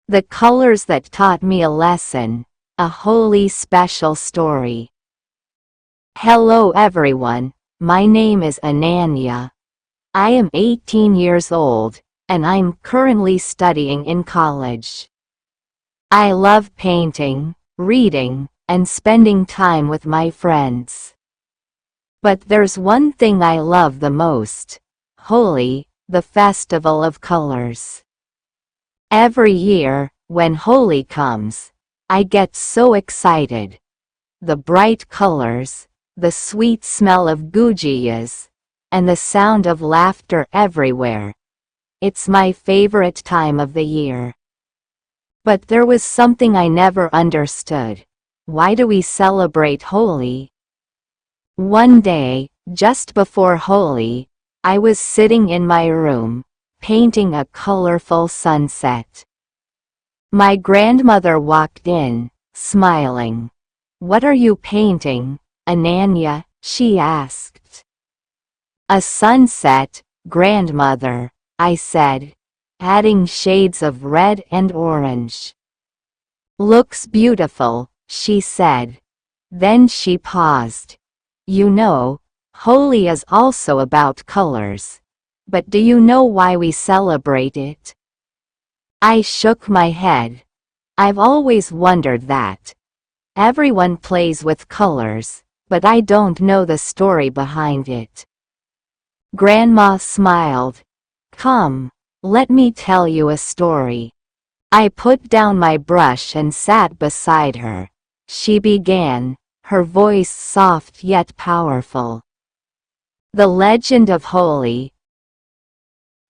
The colors that taught me a lesson. A Holi Special Story. Hello everyone, my name is Ananya. I am 18 years old, and I'm currently studying in college. I love painting, reading, and spending time with my friends. But there's one thing I love the most: Holi, the festival of colors. Every year, when Holi comes, I get so excited. The bright colors, the sweet smell of gujiyas, and the sound of laughter everywhere. It's my favorite time of the year. But there was something I never understood. Why do we celebrate Holi? One day, just before Holi, I was sitting in my room, painting a colorful sunset. My grandmother walked in, smiling. "What are you painting, Ananya?" she asked. "A sunset, grandmother," I said, adding shades of red and orange. "Looks beautiful," she said. Then she paused. "You know, Holi is also about colors. But do you know why we celebrate it?" I shook my head. I've always wondered that. Everyone plays with colors, but I don't know the story behind it. Grandma smiled. "Come, let me tell you a story." I put down my brush and sat beside her. She began, her voice soft yet powerful. "The legend of Holi.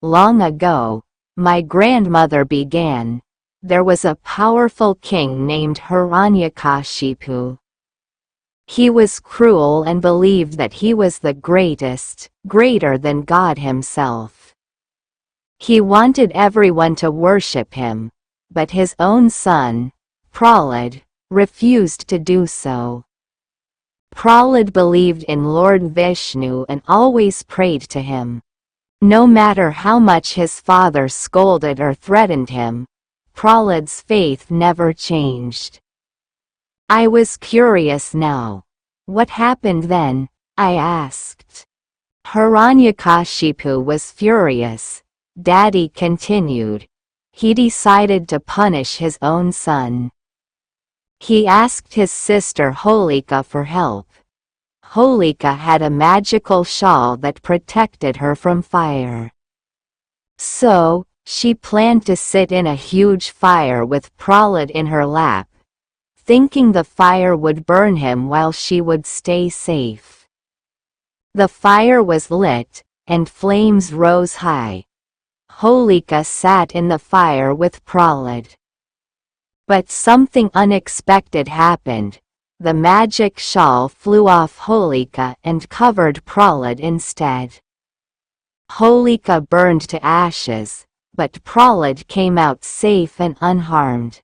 Long ago," my grandmother began, "there was a powerful king named Hiranyakashipu. He was cruel and believed that he was the greatest, greater than God himself. He wanted everyone to worship him, but his own son, Prahlad, refused to do so. Prahlad believed in Lord Vishnu and always prayed to him. No matter how much his father scolded or threatened him, Prahlad's faith never changed." I was curious now. "What happened then?" I asked. "Hiranyakashipu was furious," Daddy continued. "He decided to punish his own son. He asked his sister Holika for help. Holika had a magical shawl that protected her from fire. So, she planned to sit in a huge fire with Prahlad in her lap, thinking the fire would burn him while she would stay safe. The fire was lit, and flames rose high. Holika sat in the fire with Prahlad. But something unexpected happened. The magic shawl flew off Holika and covered Prahlad instead. Holika burned to ashes, but Prahlad came out safe and unharmed.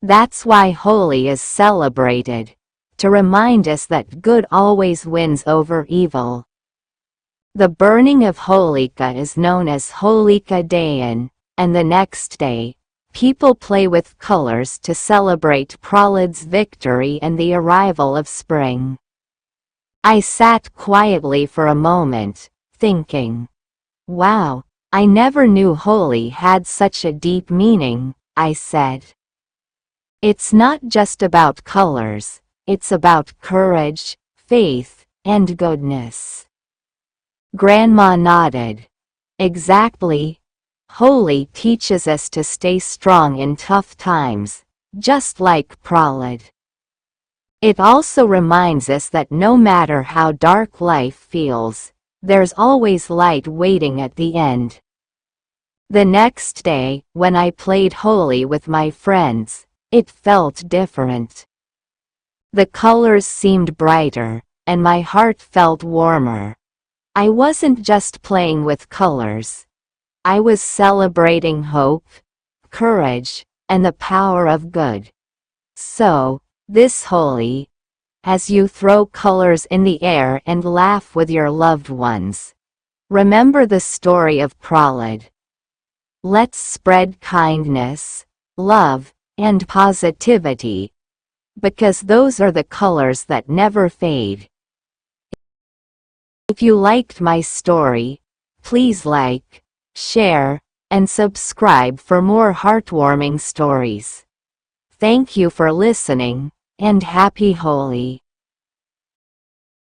That's why Holi is celebrated, to remind us that good always wins over evil. The burning of Holika is known as Holika Dayan, and the next day, people play with colors to celebrate Prahlad's victory and the arrival of spring. I sat quietly for a moment, thinking, "Wow, I never knew Holi had such a deep meaning," I said. "It's not just about colors, it's about courage, faith, and goodness." Grandma nodded. "Exactly. Holi teaches us to stay strong in tough times, just like Prahlad. It also reminds us that no matter how dark life feels, there's always light waiting at the end." The next day, when I played Holi with my friends, it felt different. The colors seemed brighter, and my heart felt warmer. I wasn't just playing with colors. I was celebrating hope, courage, and the power of good. So, this Holi, as you throw colors in the air and laugh with your loved ones, remember the story of Prahlad. Let's spread kindness, love, and positivity. Because those are the colors that never fade. If you liked my story, please like, share, and subscribe for more heartwarming stories. Thank you for listening, and happy Holi!